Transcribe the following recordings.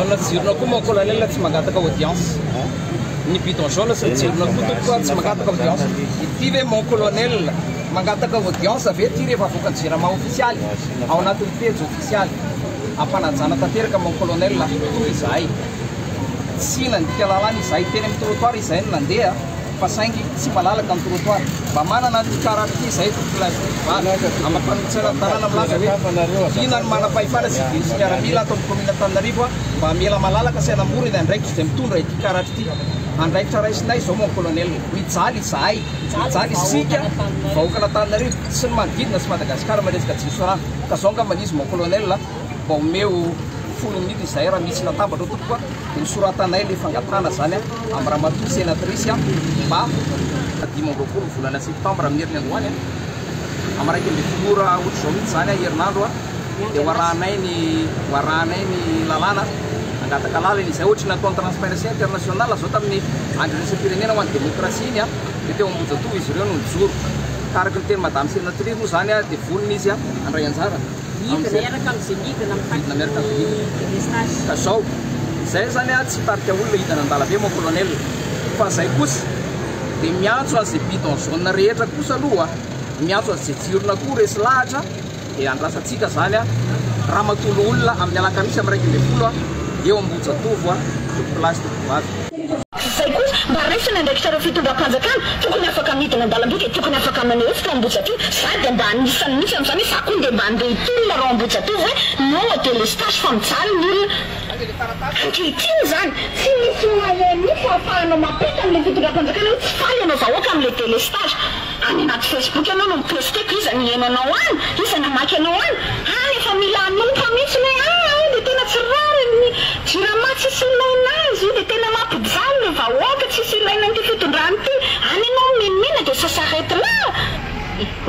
jaune jirona koa mon colonel tsy mangataka audience ny bidon jaune sy jirona koa tsy mangataka audience ity ve mon colonel mangataka audience avy ety rehefa avoaka ny jirama officialy ao anatin'ny page officialy ampanajana tanteraka mon colonel toy izahay tsy nandika lalàna izahay teny amin'ny trottoir izahay no nandeha fa saingy tsy malalaka amin'ny trottoir mba manana ny karaha ty izahay amampanotsana-tanàna milaza hoe ina ny manam-pahefana sy diny sy miaramila ato amin'ny commune Antananarivo mba mila malalaka sy hanamora iny andraikitra izay mitondra ity karaha ty andraikitra raisinay izao mon colonel mijaly izahay mijaly isika vahoaka n'Antananarivo sy ny manodidina sy Madagasikara maresaka jiso rano ka zao nga manizy mon colonel mba omeo folo minute izahay raha misy latabatra tokoa dia nisoratanay le fangatana zany amin'ny ramatoa sénatrice mba 10 volana septembre amin'ny herin'ny androany amin'ny raiky amby folora ohatry zao mihitsy zany herinandro dia hoarahanay ny lalàna angataka lalana izay ohatry nataon'ny transparency international zao tamin'ny andro-raisam-pirenena ho an'ny démocratie iny dia teo ambojatoa izy ireo no nijoro karaka ny teny madame sénatrice moa zany dia volony izy andray anjara ka zao zay zany tsy tarika olona hitana andalabe mon colonel fa zay kosa dia miantso azy bidon jaune rehetra kosa aloha miantso azy zay jirona koa resy lahatra dia andrasantsika zany raha matolo olona amin'ny alakamisy amin'ny raiky amby folo eo ambojatovo place de vavy zay kosa mba raisina ndraikitra fitondram-panjakana tokony afaka midina an-dalam-boky tokony afaka manehofoka ambojatovo sady mba anisan'ny misy amin'izany hoe sakony dia mba andeha-tolona raha ambojatovo hoe no delestage fa mijaly ny olona ankehitriny zany tsy misy misy ahafahanao mapeta amin'ilay fitondram-panjakana hoe tsy faly ianao vahoaka amin'ilay delestage any anaty facebook ianao no miposteko iza ny hainanao any iza namaky anao any efa mila anompa mihitsy hoe dia tena tsy rary ny jirama tsisy ilaina azy dia tena mampijaly le vahoaka tsisy ilaina n'ity fitondrany ity any ianao menimena dia sasarety la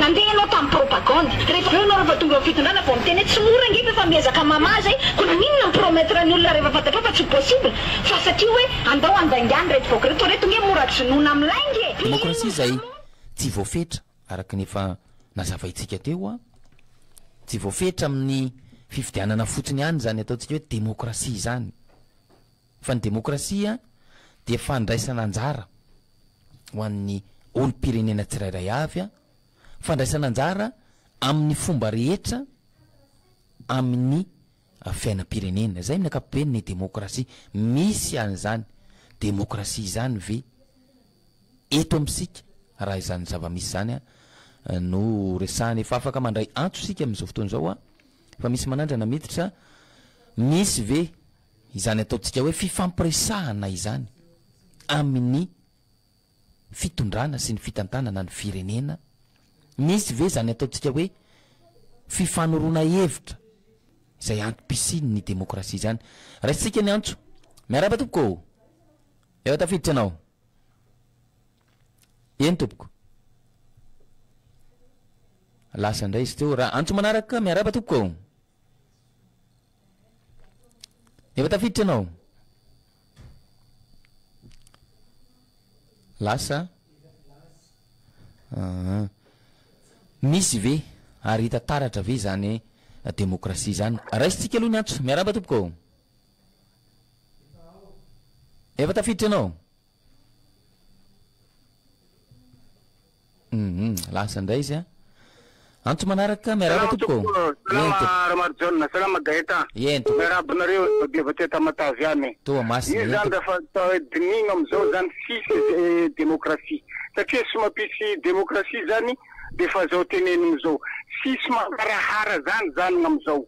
nandeha ianao tamin'ny propagande rehefa eo anao rehefa tonga amin'ny fitondrana vao miteny tsy mora ngifa efa miezaka mamaza koa ninona mipromettre ny olona rehefa fatatra fa tsy possible fa satria hoe andao andaingany reto vaoaka reto reto nge mora jonoina amin'laingy démocratie zay tsy voafetra araka nefa nazavaitsika teo tsy voafetra amin'ny fifidianana fotsiny ihany zany ataontsika hoe démocratie zany fa ny démocratie dia fandraisana anjara ho an'ny olo-pirenena tsirairay avy fandraisana anjara amin'ny fomba rehetra amin'ny fiainam-pirenena zay amin'ny ankapobeny ny démocratie misy an'izany démocratie zany ve eto amintsika raha izany zava-misy zany no resahany efa afaka mandray antso sika amin'izao fotoana zao fa misy manandrana miditra misy ve izany ataontsika hoe fifampiresahana izany amin'ny fitondrana sy ny fitantanana ny firenena misy ve zany ataontsika hoe fifanoroana hevitra izay antom-pisiny ny démocratie zany raisitsika ny antso miaraba tompoko efa tafiditra anao eny tompoko lasa indray izy teo raha antso manaraka miaraba tompoko efa tafiditra anao lasa misy ve ary hita taratra ve zany démocratie zany raisitsika aloha ny antso miaraba tompoko efa tafiditra anao lasa indray izy antso manaraka miaraba tompoko Ramarzona salama gaeta ento miarabonareo dia teta Mataviany toa masina io zany dafa dinigna amizao zany sisy démocratie satria sy mampisy démocratie zany dia fa zao teneniny zao sisy maharahara zany amizao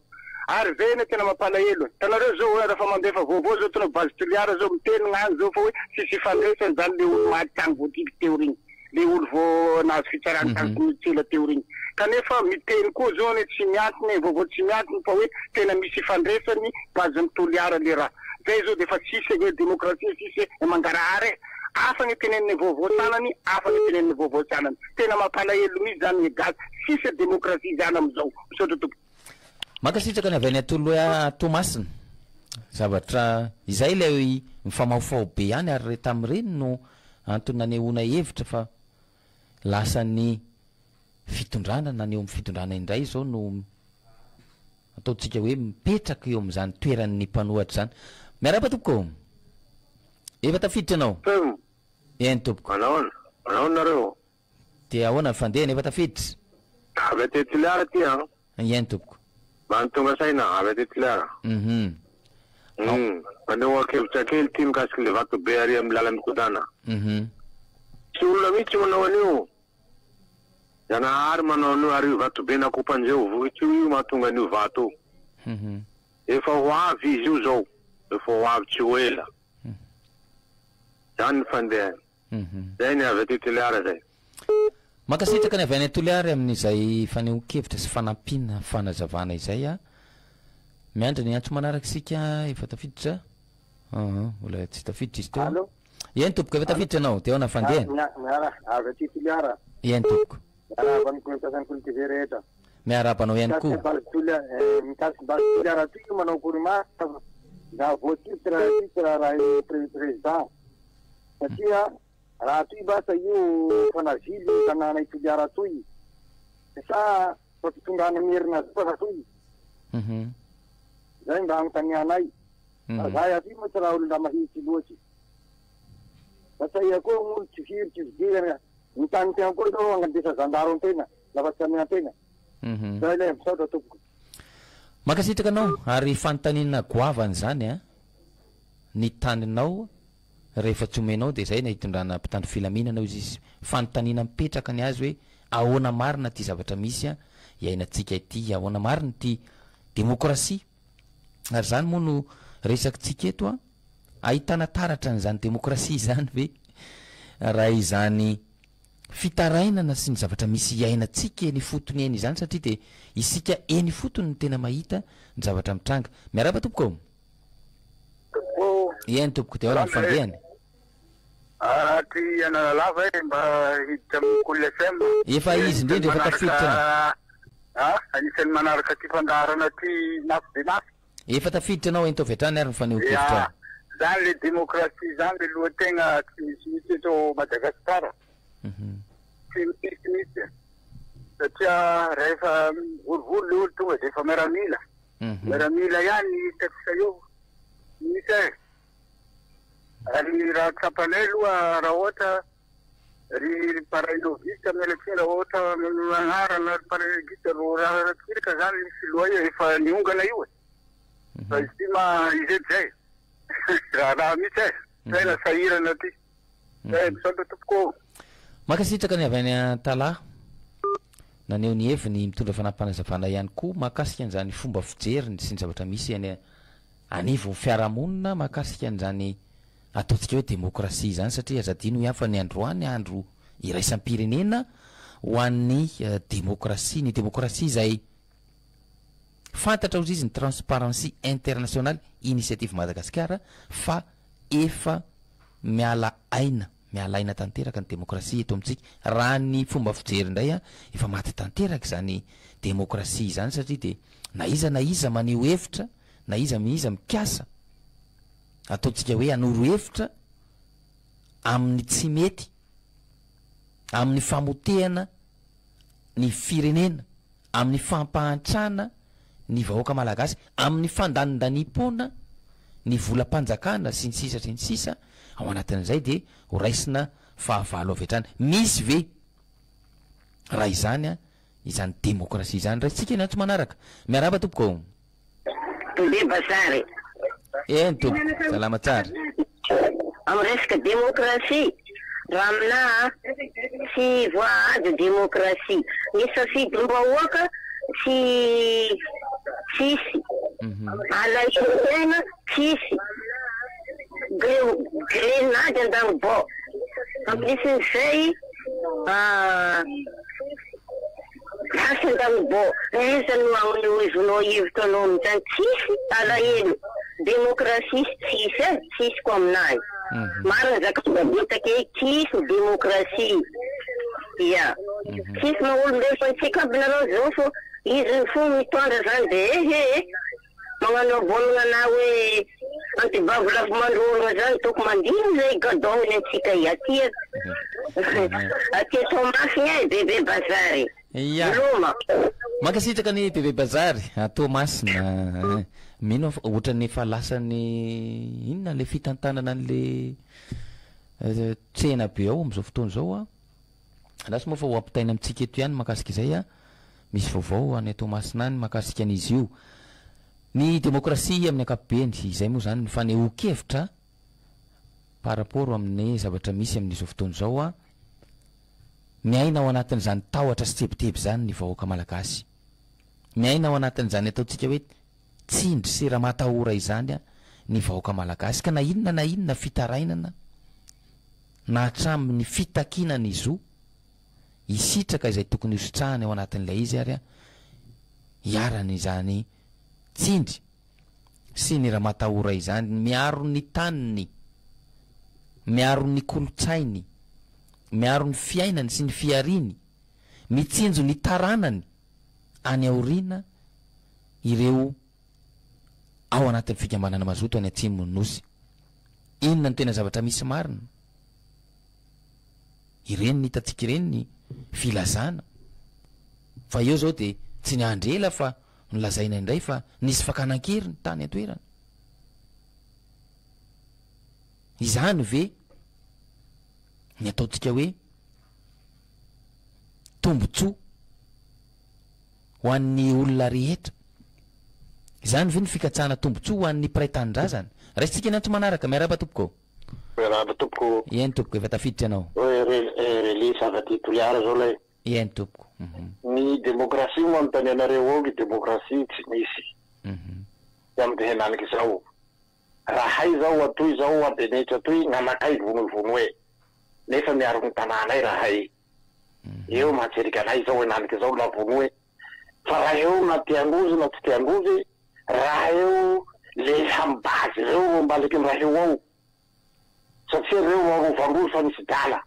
ary zay na tena mampalahelo tanareo zao rafa mandefa vaovao zao tena base tiliara zao miteny ngany zao fa hoe sisy fandraisany zany le olo maty tany voatiky teo regny le olo vo nahazo fitsarany tany mitsela teo regny kanefa miteny koa zao ny tsy miantony vaovao tsy miantony fa hoe tena misy fandraisany base mitoliara le raha zay zao dia fa sisy hoe démocratie sisy mangarahary afa ny teneniny vaovao sanany afa ny teneniny vaovao sanany tena mampalahelo mihitsy zany ny gasy sisy démocratie zany amizao misaotra tompo makasitraka ny avy any atolo Tomasina zavatra izay ilay mifamahofao be ihany ary tamin'ireny no antony nanehoana hevitra fa lasa ny fitondrana naneho amin'ny fitondrana indray zao no ataontsika hoe mipetraka eo amin'izany toeran'ny mpanohatra zany miaraba tompoko efa tafiditra anao eny tompoko manao nareo dia ahoana fandehana efa tafiditra avy aty Toliara ty eny tompoko tonga saina avy aty Toliara mandeha akevitra kely ty mikasiky le vato be ary amin'ny lala mikodana tsy olona mihitsy manao an'io Janahary manao an'io ary vato be nakopanjeo vohitsy io mahatonga an'io vato efa ho avy izy io zao efa ho avy tsy ho ela zany ny fandehany zay ny avy aty Toliara zay makasitraka ny avy any Toliara amin'izay faneho-kevitra sy fanampina fanazavana izay miandra ny antso manaraka sika efa tafiditra mbola tsy tafiditra izy teo eny tompoko efa tafiditra anao dia ahoana fandehana avy aty Toliara eny tompoko miarabany komitasany kolontivé rehetra miarabanao ihany koa mikasiky base Toliara ty manao korimasa na voatitre raha président satria raha toy basa io fanavily tanàna i Toliara toy sa fampitongana mierina zay toy zay mba agnontanianay zay aty moa tsy raha olona mahitsy loatsy satria koa olo tsy firy tsy vidira ny tany tegna koa zao agnandesa zandaro antena lafa tsy amiantena zay le misaotra tompoko makasitraka anao ary fanontaniana goavany zany ny taninao rehefa tsy omenao dia zay na hitondrana mpitandro filaminana izy fanontaniana mipetraka ny azy hoe ahoana marina ty zavatra misy iainantsika ity ahoana marina ty demokrasia ary zany moa no resakytsika eto ahitana taratra n'izany demokrasia zany ve raha izany fitarainana sy ny zavatra misy iainantsika eny fotony eny izany satria dia isika eny fotony ny tena mahita ny zavatra mitranga miaraba tompoko eny tompoko dia ahoana mifandehany ty analalava mba hiditra amin'ny Koly FM efa izy indrindra efa tafiditra anisan'ny manaraka ty fandaharana ty mafy be mafy efa tafiditra anao eny tovetrany ary ny faneho-kevitra zany le demokrasia zany le lohategna tsy misy eto Madagasikara tsy misy satria rehefa vorivory le olo tonga de efa miaramila ihany takisa io misy ary raha tsapanay aloha raha ohatra ry parailoviste amin'ny élection raha ohatra manarana parailoviste ro raha tsirika zany misy loha io efa niongana io fa izy ty izety zay raha misy zay na sahirana ty zay misaotra tompoko makasitraka ny avy any Tala naneho ny heviny mitondra fanampanazavana ihany koa mahakasika an'izany fomba fijeriny sy ny zavatra misy any anivo fiarahamonina mahakasika an'izany ataontsika hoe demokrasia zany satria azadino hafa ny androany andro iraisam-pirenena ho an'ny demokrasia ny demokrasia izay fantatra ozy izy ny transparency internationale initiative Madagasikara fa efa miala aina tanteraka ny demokrasia eto amintsika raha ny fomba fijery indray efa maty tanteraka zany demokrasia zany satria dia na iza maneho hevitra na iza mikasa ataontsika hoe anoro hevitra amin'ny tsy mety amin'ny famotehana ny firenena amin'ny fampahantrana ny vahoaka malagasy amin'ny fandanindanimpona ny volam-panjakana sy ny sisa ao anatin'izay dia ho raisina fahavalo avy hatrany misy ve raha izany izany demokrasia izany raisitsika eny antso manaraka miaraba tompoko Basary eny tompoko salama tsara amin'ny resaka demokrasia raha amina tsy voaady demokrasia ny safidim-bahoaka tsisy alaitena tsisy grenady an-dagnibo ampisin'izay gasy an-dagnibo iza no agnoizonao hevitra anao amin'izany tsisy alahelo demokrasia tsisy ko aminazy marina zakababitaka tsisy demokrasia ia tsisy maolo-ndefa ntsika abinareo zao fo izy fo mitondra zany de magnano abonana na hoe antibavy lafo mandrorona zany toko mandino zay gadon ny antsika aty Tomasy bebe Basary ya makasitraka ny bebe bazary atao masina mino ohatrany efa lasany inona le fitantanana an'le tsena be ao am'izao fotoana zao a lasy moa fa ho ampitaina amitsika eto ihany makasika izay a misy vaovao any atao masina any makasika an'izy io ny demokrasia amin'ny ankapobeny izay moa zany faneho-kevitra par rapport amin'ny zavatra misy amin'izao fotoana zao a miaina ao anatin'izany tahotra sy tebiteby zany ny vahoaka malagasy miaina ao anatin'izany ataontsika hoe tsindry sy raha matahora izany a ny vahoaka malagasy ka na inona fitarainana na hatramin'ny fitakinana izy io isitraka izay tokony hositrahany ao anatin'ilay izy ary a hiarany izany tsindry sy ny raha matahora izany miaro ny taniny miaro ny kolotsainy miaro ny fiainany sy ny fiariny mitsinjo ny taranany any aoriana ireo ao anatin'ny fikambanana mazoto any atsimo nosy inona ny tena zavatra misy marina ireny ny hitatsika ireny ny filazana fa eo zao de tsy ny andrela fa nolazaina indray fa nisy fakanan-kery ny tany atoerana izany ve ny ataontsika hoe tombotsoa ho an'ny olona rehetra izany ve ny fikatsahana tombotsoa ho an'ny mpiray tanindrazana raisitsika ny antso manaraka miaraba tompoko miaraba tompoko eny tompoko efa tafiditra anao reli zava-ty toliara zao lay eny tompoko ny demokrasia moa amintany anareo ao ny demokrasia tsy misy amty henaniky zao rahay zao atoy zao ampenetra atoy gn'anakay vonovono hoe nefa miaro ny tanànay rahay eo matserikanay zao henaniky zao lavono hoe fa raha eo na tiangozy na tsy tiangozy raha eo le hambazy reo ambaliky ny raha eo ao satria reo arovangozy fa misy dala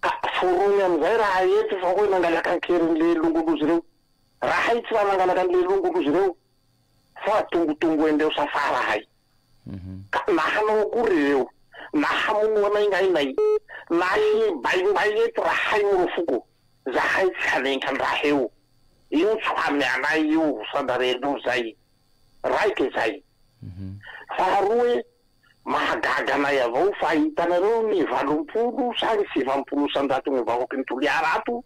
ka forony amizay raha eto fa hoe nangalaky ankerin''le longolozy reo rahay tsy raha nangalaky an'le longolozy reo fa tongotongo endreo safa rahay ka nahanao akory reo na hamonoanaingainay na hibaimay eto rahay morofoko zahay tsy hanenkan raha eo io tsy hamy anay io sandarelo zay raiky zay faharoe mahagaga anay avao fa hitanareo ny 80 sa ny 90 sanjato ny vahoaky ny toliara ato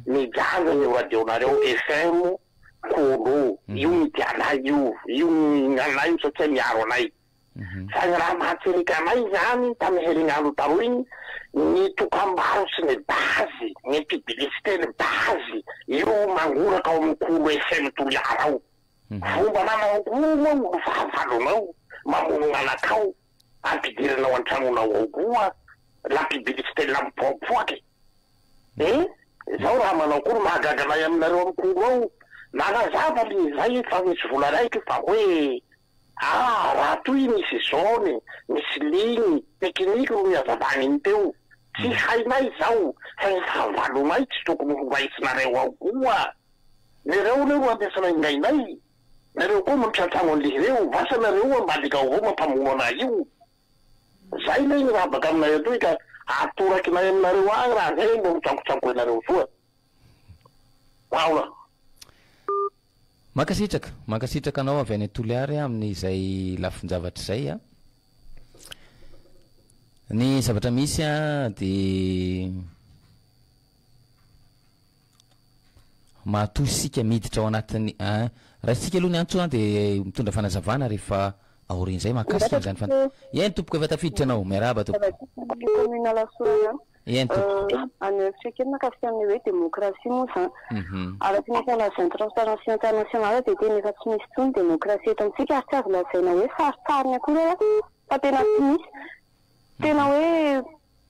mijanga ny radionareo FM kolo io mitianay io gnanay io satria miaro anay fa ny raha mahatseriky anay zany tamy herignandro taro igny ny tokambaro sy ny bazy ny publicité ny bazy io mangoraka ao amin'ny kolo FM toliara ao fomba nanao koa moa fahavalonao mamono gn'anakao ampidirinao an-tragnonao ao koa la publicité lampoapoaky zao raha manao kory mahagaganay aminareo amin'ny kolo ao nanazava le zay fa misy vola raiky fa hoe raha toy misy zone misy ligny tekniky no miazavagny teo tsy hainay zao fa ny fahavalonay tsy tokony ho raitsinareo ao koa nereo leo ampiasanay ngainay nareo koa mitratrano an'lereo vasa nareo ambadika avao mampamono anay io zay lay ny raha baka aminay atoy ka atorakinay aminareo agny raha zay mbo mitsankotsanko enareo soa aola makasitraka anao avy any toliary amin'izay lafinjavatra zay a ny zavatra misy a de mahatosisika miditra ao anatin'ny raha sika aloha ny antso de mitondra fanazavana rehefa aoriny zay makasika zany eny tompoko efa tafiditra anao miaraba tompoko eny tompoko anefitra makasika amin'ny hoe demokrasia moa zany araky ny fanazany transparency internationale de tena efa tsy misy tsony demokrasia eto amitsika ary tsy azo lazaina hoe sarisariny akory fa tena tsy misy tena hoe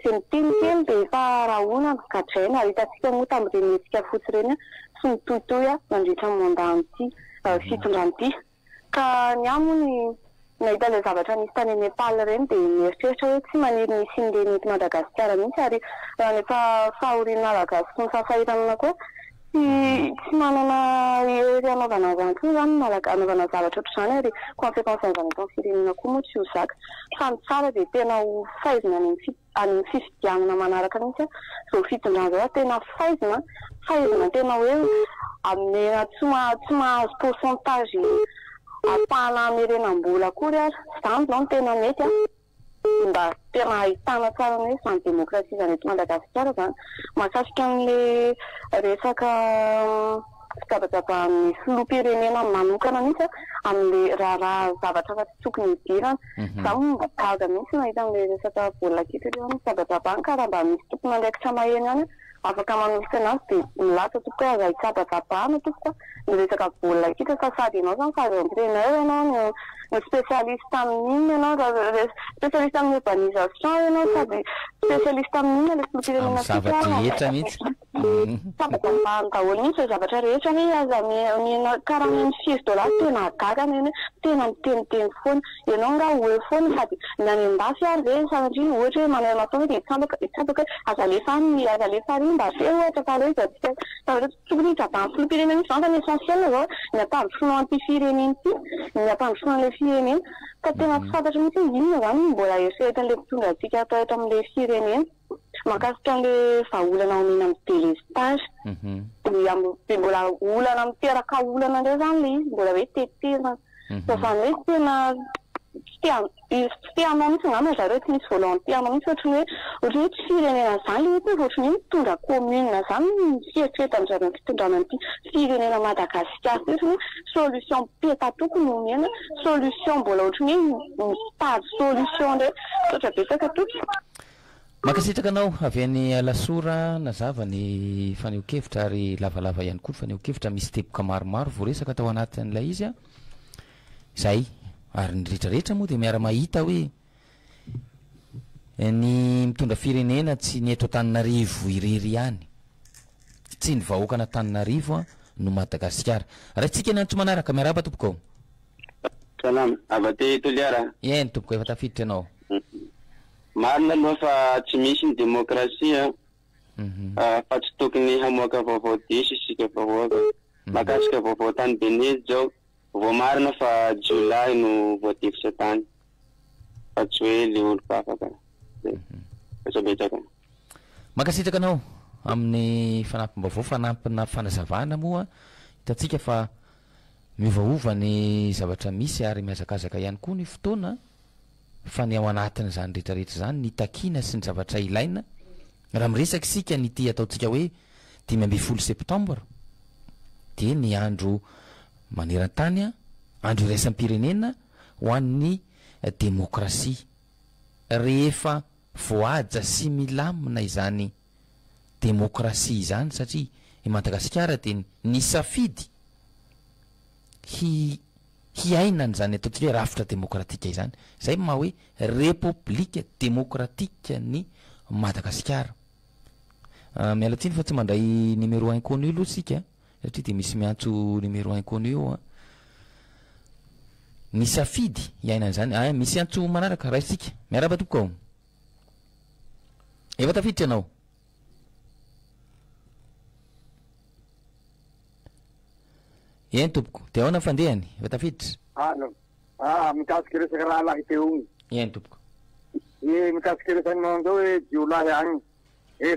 teniteny de efa rahonana gadraina ary hitatsika moa tam'ireny etsika fotsy reny sy mitohitohy mandritra mondany ty fitondrany ty ka ny amony nahita le zavatra nisy tany Nepal reny de mieritreritra hoe tsy maniry misy nle mety Madagasikara mihitsy ary raha nefa fahoriana malagasy sy ny fahasahiranana koa tsy manana hery anaovana zany koa zany anaovana zavatra ohatr' zany ary conséquence an'izany eto amin'ny firenena koa moa tsy ho zaka fa ny tsara de tena ho fahaizana ny any fifidianana manaraka mihitsy zao fitondran zao tena fahaizana tena hoe amena tsy mahazo pourcentage ahafahana amerenam-bola akory ary zany zao no tena mety mba tena ahitana tsara hoe zany demokrasia zany eto Madagasikara zany mahakasika an'le resaka fitavatavan'ny filoham-pirenena manokana mihitsy amin'le raha zavatra fa tsy tokony hidirana zany mba taga mihitsy nahita amin'le resaka baolina kitra ireo fitavatavan ka raha mba misy tompona andraikitra maheno any afaka manosika anazy dia milasa tokoa hoe aza hitsabatapahana tokoa ny resaka baolina kitra fa sady ianao zany sady entraîneur ianao ny spécialiste amin'iny ianao spécialiste amin'ny urbanisation ianao sady spécialiste amin'iny le filoham-pirenena zavatra rehetra mihitsy sabatapahany daholo mihitsy zavatra rehetra hoe aza mena karaha ny $6 tena agagana eny tena miteniteny foana ianao nga hoe foana sady ny any am-basy ary ve satria ohatra hoe manana foana dia hitsabaka aza lefa ary mba fe ohatra fa loha zatsika zavatra tokony hitrabany filoham-pirenena zany tany essentiel zao ny ampandrosoana an'ity firenena ity ny ampandrosoana le firenena ka tena tsy fantatra mihitsy inona zany mbola eritreretin'le mpitondra antsika atao eto amin'le firenena mahakasika an'le vahaolana omena amin'ny délestage dia mbola olana miteraka olana indray zany le izy mbola hoe tetezana fa zany hoe tena tianao mihitsy ngamba zareo tsy misy volontianao mihitsy ohatrany hoe tsy firenena zany le hoe ohatrany hoe mitondra commune zany fieritreretany zareo fitondrana an'ity firenena Madagasikara ohatrany hoe solution peta tokony omena solution mbola ohatrany hoe mitady solution ndray sotra betsaka toky makasitraka anao avy any Alasora nazava ny faneho-kevitra ary lavalava ihany koa faneho-kevitra misy teboka maromaro voaresaka tao anatin'ilay izy a zay ary ny rehetrarehetra moa dia miara mahita hoe ny mitondra firenena tsy ny eto Antananarivo irery ihany tsy ny vahoakana Antananarivo a no Madagasikara raha tsika nantso manaraka miaraba tompoko salam avate toliara eny tompoko efa tafiditra ianao marina aloha fa tsy misy ny demokrasia fa tsy tokony hamoaka vaovao diso isika vahoaka mahakasika vaovao tany Benezy zao vao marina fa Jolay no voatifitra tany fa tsy hoe le olo afaka betsabetsaka makasitraka anao amin'ny fanampim-baovao fanampina fanazavana moa hitatsika fa miovaova ny zavatra misy ary miazakazaka ihany koa ny fotoana fa ny ao anatiny zany rehetrarehetra zany ny takina sy ny zavatra ilaina raha miresaka isika ny ty ataontsika hoe 15 septambra dia ny andro maneran-tany a andro iraisam-pirenena ho an'ny demokrasia rehefa voaja sy milamina izany demokrasia izany satria i Madagasikara dia ny safidy hiainany zany ataontsika hoe rafitra demokratika izany zay maha hoe république démocratique ny Madagasikara miala tsiny fa tsy mandray numéro inconnu aloha sika satria dia misy miantso numéro inconnu eo a ny safidy hiainany zany misy antso manaraka raha isika miaraba tompoko ao efa tafiditra ianao eny tompoko dia ahoana fandehany efa tafiditra mikasika resaka raha lahy teo igny eny tompoko mikasika resaka manao hoe jiolahy agny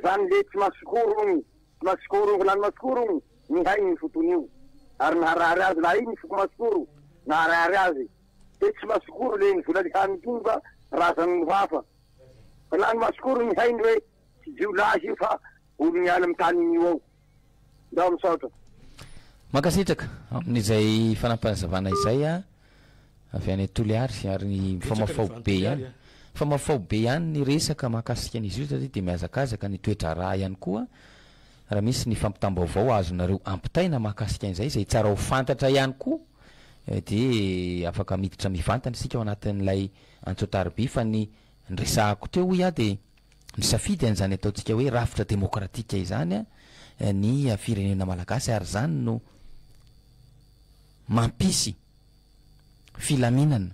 zany le tsy masikoro igny tsy masikoro volany masikoro igny mihay ny fotony io ary naharary azy laha iny foko masikoro naharary azy de tsy masikoro le ny volany hany tonga razany mihafa fa laha ny masikoro mihay ny hoe tsy jiolahy io fa olo miala amy tany iny io ao ndao misaotra makasitraka amin'izay fanampanazavana izay a avy any Toliary ary ny famafao be ihany famafao be ihany ny resaka mahakasika an'izy io satria dia miazakazaka ny toetra raha ihany koa raha misy ny fampitam-baovao azonareo ampitaina mahakasika an'izay izay tsara ho fantatra ihany koa dia afaka miditra mivantana isika ao anatin'ilay antsotarby fa ny resahako teo ia dia misafidy an'izany ataontsika hoe rafitra demokratika izany a ny firenena malagasy ary zany no mampisy filaminana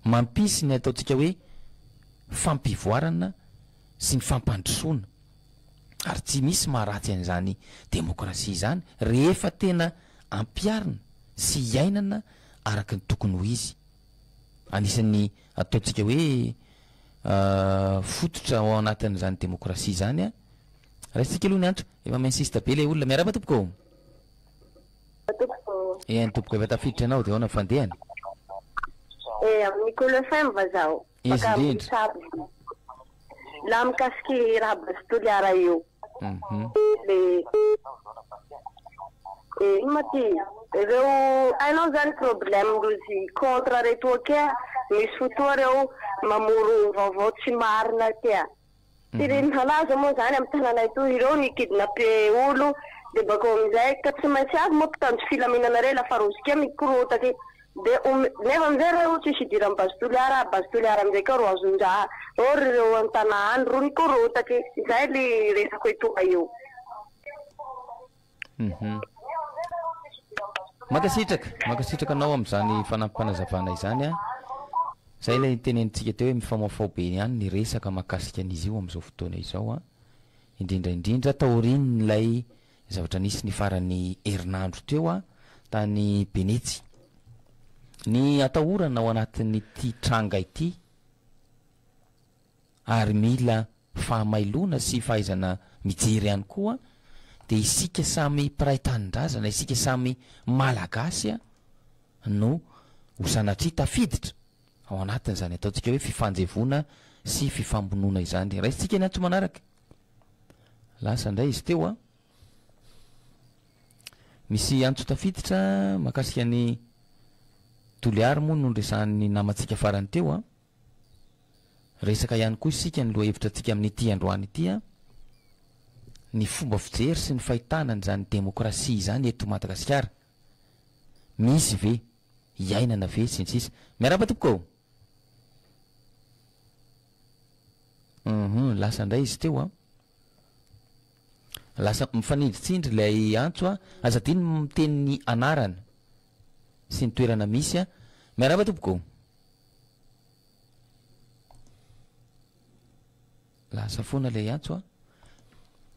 mampisy ny ataontsika hoe fampivoarana sy ny fampandrosoana ary tsy misy maharatsy an'izany demokrasia izany rehefa tena ampiarina sy hiainana araka ny tokony ho izy anisan'ny ataontsika hoe fototra ao anatin'izany demokrasia zany a raha isika aloha ny antro efa mainsista be le olona miaraba tompoko ny tompoko efa tafiditra anao de ahoana fandehany amin'ny colofin vazaho indrindra la mikasiky raha bastoliara io le maty ireo hainao zany problème ndrozy contre reto ake misy fotoa reo mamoro vaovao tsy marina tia ty reny halaza moa zany amy tanànay to ireo nikidnape olo de bako amizay ka tsy maintsy avy moa mpitandro filaminana rey lafa rozike mikorotaky de nefa amizay reo tsisy idira amy bastoliara amizay ka ro azondraha or reo antanàny ro nikorotaky zay le resako etoa io makasitraka anao am'izany fanampanazavana izany a zay lay tenenitsika teo hoe mifamaofao be ihany ny resaka mahakasika an'izy io am'izao fotoana izao a indrindraindrindra taoriny lay zavatra nisy ny farany herinandro teo a tany Benetsy ny atahorana ao anatin'ny ty tranga ity ary mila fahamailona sy fahaizana mijery ihany koa de isika samy mpiray tanindrazana isika samy malagasy a no hosanatry tafiditra ao anatin'izany ataontsika hoe fifanjevona sy fifambonona izany raisitsika ny antso manaraka lasa indray izy teo a misy antso tafiditra mahakasika ny toliary moa no nresan'ny namantsika farany teo a resaka ihany koa isika ny loha hevitra atsika amin'ny ity androany ity a ny fomba fijery sy ny fahitanany zany demokrasia zany eto Madagasikara misy ve iainana ve sy ny sisa miaraba tompoko lasa indray izy teo a lasa mifanindritsindry lay antso a azadiny mitenyny anarana sy ny toerana misy a miaraba tompoko lasa foana lay antso a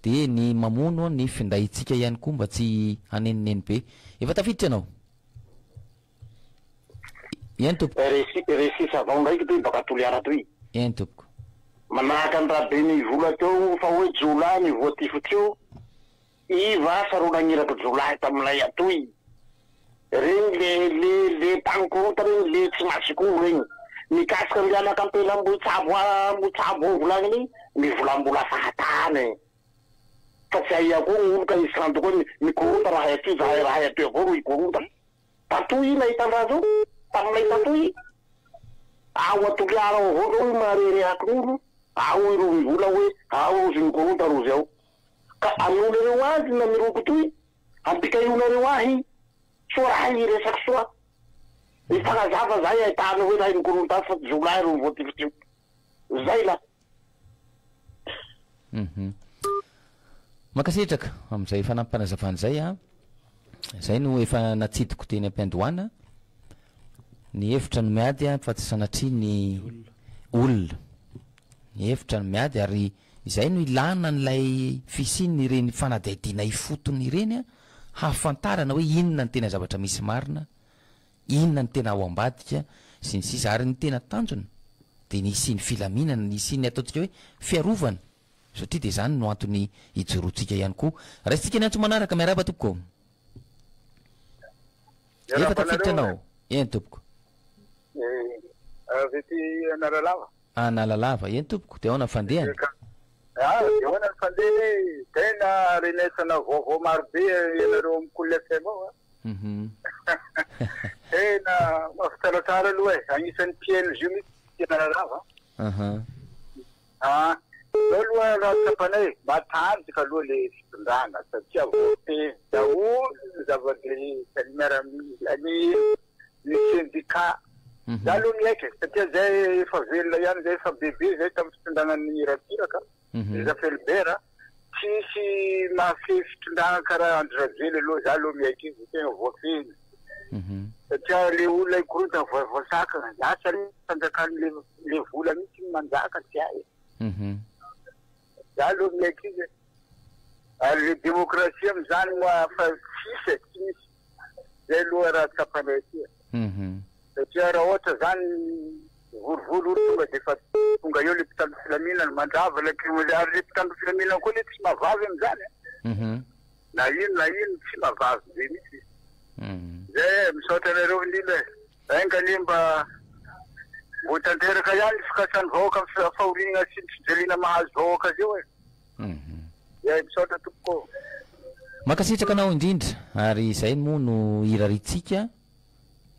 de ny mamono ny findaitsika ihany koa mba tsy hanenineny be efa tafiditra anao ihany tompoko resi savao ndraiky toy baka toliara toy ihany tompoko manahaka ny raha be ny vola teo fa hoe jola ny voatifo teo iva saronagnirako jola tamilay atoy regny le tankorota regny le tsy masiko regny mikasika mianaka ampela mbotsabo volagniny mivolambola fahatany fa tsy aia koa olo ka isy rando koa mikorota raha atoy raha atoy avao ro ikorota tatoy nahitandraha zao tamilay tatoy ao atoliara avao ro marereakin'olo ao iro mivola hoe ao rozy mikorota rozy ao ka an'oloreo azy na miroko toy ampikaionareo ahy soa raha iresaky soa ifanazava zay ahitana hoe raha mikorota fa jolay ro voatifotio zay la makasitraka am'izay fanampanazavana zay a zay no efa natsidiko teny ampiandohana ny hevitra no miady a fa tsy sanatria ny olona ny hevitra no miady ary izay no ilana n'lay fisiny ireny fanadihadina ifotony ireny a hafantarana hoe inona ny tena zavatra misy marina inona ny tena ao ambadika sy ny sisa ary ny tena tanjona de nisy ny filaminana nisy ny ataontsika hoe fiarovana satria de zany no antony ijorotsika ihany koa raha isitsika ny antso manaraka miaraba tompoko efa tafiditra anao eny tompoko vety analalava analalava eny tompoko de ahoana fandehany ahoana ny fandeha tena renesana vaovao maro be ianareo amy Koule FM ao tena mafitsaratsara aloha e agnisan'ny PLG misy analalava aloha raha tsapanay matanjaka aloha le fitondrana satria vote daholo zava-de miarany syndicat za aloha miaiky satria zay efa velona ihany zay efa bebe zay tamin'ny fitondranany ratiraka iza felibera tsisy mahafehy fitondrana karaha andravely aloha za aloha miaiky izy tena voafeny satria le olona ikorota voasakana lasa re fanjakany le vola mihitsy manjaka ty ay za aloha miaiky izy ary le demokrasia am'izany moa fa tsisy tsy misy zay aloha raha tsapanay ty satria raha ohatra zany vorovolo tonga defa tonga eo le mpitandro filamina no mandrava le ary le mpitandro filamina koa le tsy mavavy am'izany na ino tsy mavavy zay mihitsy zay misaotra anareo indrindra ainga le mba tanteraka ihany fikasany vahoaka amin'ny fahoriana sy ny fijalina mahazo vahoaka zio e zay misaotra tompoko makasitraka anao indrindra ary izay moa no iraritsika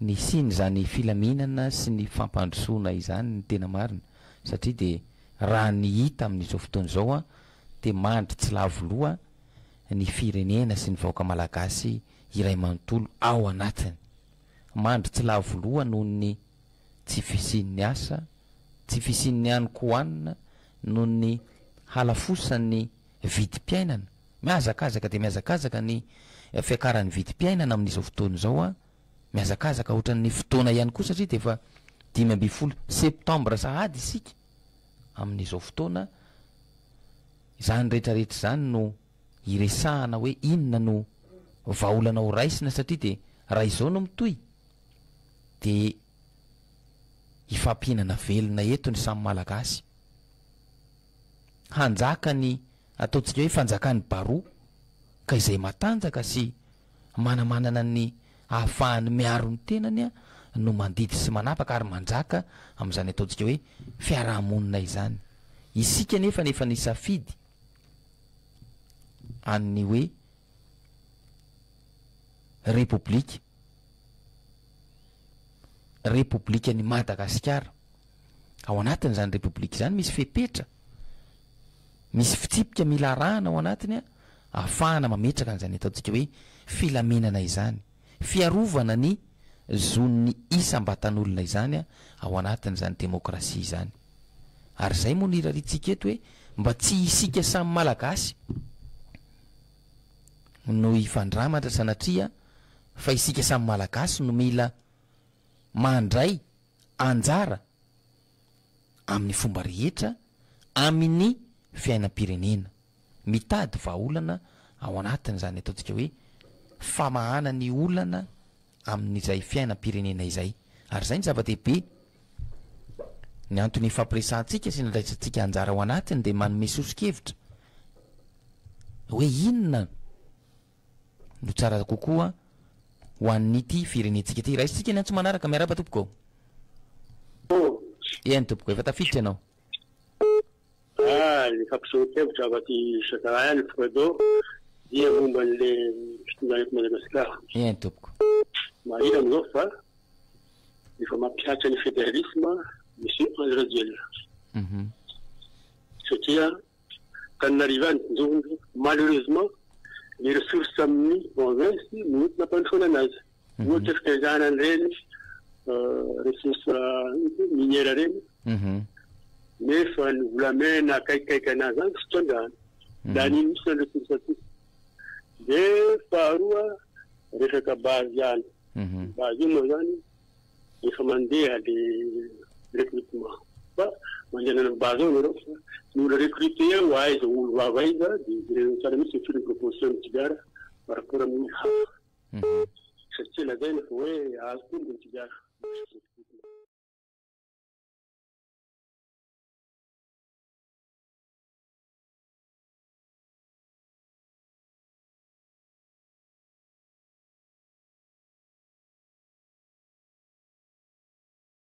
ny siny zany filaminana sy ny fampandrosoana izany ny tena marina satria de raha ny hita amin'izao fotoana izao a de mandry tsy lavoloa ny firenena sy ny vahoaka malagasy iray manontolo ao anatiny mandry tsy lavoloa noho ny tsy fisian'ny asa tsy fisian'ny anyko hoanina noho ny halafosan'ny vidim-piainana miazakazaka de miazakazaka ny fiakaran'ny vidim-piainana amin'izao fotoana izao a miazakazaka ohatran'ny fotoana ihany koa satria de efa 15 septambra sahady isika amin'izao fotoana izany rehetrarehetra zany no iresahana hoe inona no vaolana ho raisina satria de raha izao no mitoy de ifampihinana velona eto ny samy malagasy hanjaka ny ataontsika hoe fanjakany baroa ka izay matanjaka sy manamanana ny ahafahany miaro ny tenany a no mandidy sy manapaka ary manjaka amin'izany ataontsika hoe fiarahamonina izany isika nefa ny safidy an'ny hoe republika ny Madagasikara ao anatiny zany republika zany misy fepetra misy fitsipika mila arahana ao anatiny a ahafahana mametraka an'izany ataontsika hoe filaminana izany fiarovana ny zon'ny isam-batan'olona izany a ao anatiny zany demokrasia izany ary zay moa niraritsika eto hoe mba tsy isika samy malagasy no ifandramatra sanatria fa isika samy malagasy no mila mandray anjara amin'ny fomba rehetra amin'ny fiainam-pirenena mitady vaolana ao anatiny zany ataontsika hoe famahana ny olana amin'izay fiainam-pirenena izay ary zay ny zava-dehibe ny antony fampiresantsika sy ndraisantsika anjara ao anatiny de manome sosokevitra hoe inona no tsara kokoa ho an'ity firenentsika ty raisitsika ny antso manaraka miaraba tompoko eny tompoko efa tafiditra ianao ny fampisokevitra avaty sakaraany fredo dia momba an'le fitondrena eto Madagasikara eny tompoko marina amin'izao fa efa mampihatsa ny fédéralisme misy André satria Tananarive njonjo malheureusement les ressources amin'ny province no nampandrosoana anazy ohatra fitaizana reny ressource minière reny nefa ny volamena akaikikaiky anazy any fitondrana dany misy ny ressource aty de faharoa resaka base ihany base io moa zany efa mandeha le recrutement fa mandeha ny base ao nareo fa ny olo recruté ho aiza olo vava iza de tsara misy fily proposition mitigara par rapport amin'ny hafa satria lazaina fa hoe azo tombo mitigara